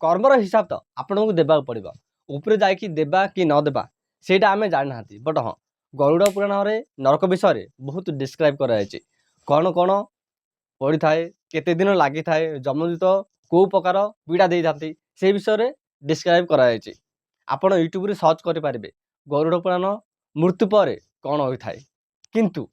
कर्मर हिसाब तो आपको देवा पड़ो उपरे जाकि देवा कि न देवा सेटा आम जाना बट हाँ गरुड़ पुराण में नरक विषय बहुत डिस्क्राइब कराई कौन कौन पड़ी थाए केते दिन लगी थाए जमदूत कौ प्रकार पीड़ा दे था से विषय डिस्क्राइब कराई आपण यूट्यूब सर्च करेंगे गरुड़ पुराण मृत्यु पर कौन होता है किंतु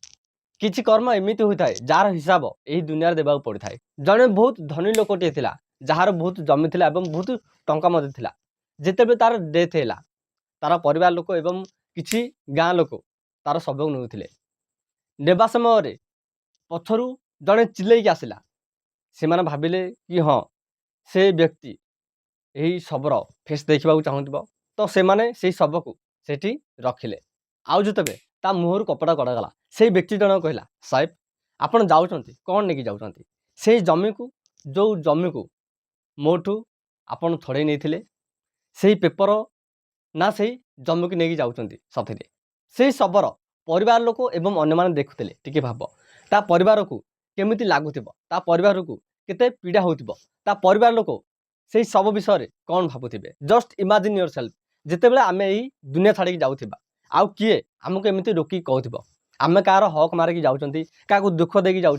किछि कर्म एमती होता है जार हिसाब यही दुनिया देवा पड़ता है। जड़े बहुत धनी लोकटे था जार बहुत जमी था बहुत टंका था जिते तार डेथ है तार परिवार लोक एवं किछि गाँ लोक तार शव नौले नेबा समय पछरू जड़े चिल्लैक आसला से भाविले कि हाँ से व्यक्ति यही शबर फेस देखा चाहूब तो से शव को सेठी रखिले आउ जो तेज ता मुहर कपड़ा कड़ागला से व्यक्ति जन कहला साहेब आपड़ जाऊँच कौन नहीं जाऊँच से जमी को जो जमी को मोठू आपड़ छड़े नहीं से पेपर ना से जमी को लेकिन जाऊँच साथी से शबर परिवार लोक एवं अन्य मैंने देखुले टी भाव ता परिवार को केमिति लगुव ता परिवार को केते पीड़ा होता परिवार लोक से सब विषय कौन भावुवे जस्ट इमेजिन योर सेल्फ जिते आम यही दुनिया छाड़ी जाऊँ आउ किए आमको एमती रोक कहूब आम कार हक मारिकी जाऊँ क्या दुख देकी जाऊँ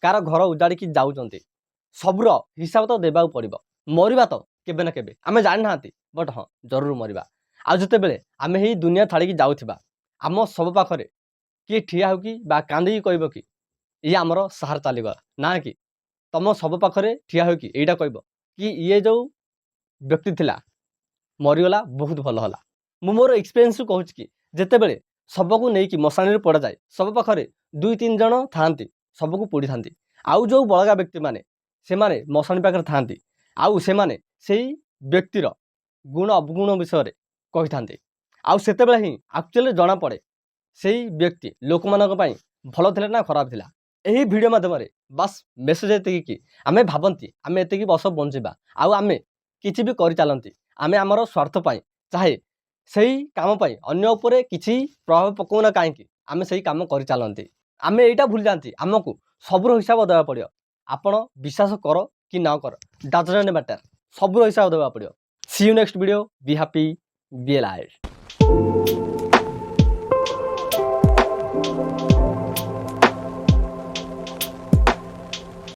कार घर उजाड़ी जाऊँ सबूर हिसाब तो देवा पड़ो मरवा तो केबे ना केबे आम जानी ना बट हाँ जरूर मरवा आज जिते बड़े आम ही दुनिया छाड़ी जाऊँ आम सब पाखे किए ठिया हो कि कांदी कह कि ये आमर सार चलीगला ना कि तुम सब पाखे ठिया हो कि यहीटा कह कि ये जो व्यक्ति थिला मरीगला बहुत भल है मु मोर एक्सपीरियंस कहूँ कि जिते बड़े शव को लेकिन मशाणी पड़ा जाए सब पाखे 2-3 जन था शव को पोड़ी था आउ जो बलगा व्यक्ति माने से माने मशाणी पाखे था आउ से माने से व्यक्तिर गुण अवगुण विषय कही था आउ से ही एक्चुअली जना पड़े से व्यक्ति लोक मान भल थे ना खराब थिला यही वीडियो माध्यम बस मेसेज ये कि आम भावती आम एतिक वर्ष बंचा आउ आम कि भी कर चलती आम आमर स्वार्थ पाई चाहे सही काम पाई अन्य उपरे किसी प्रभाव पकाउना कहीं आम सही काम कर चलती आम यहाँ भूल जाती आमको सबूर हिसाब देवा पड़ो आपण विश्वास कर कि ना कर डजंट मैटर सबूर हिसाब देवा पड़ो see you next video be happy be alive.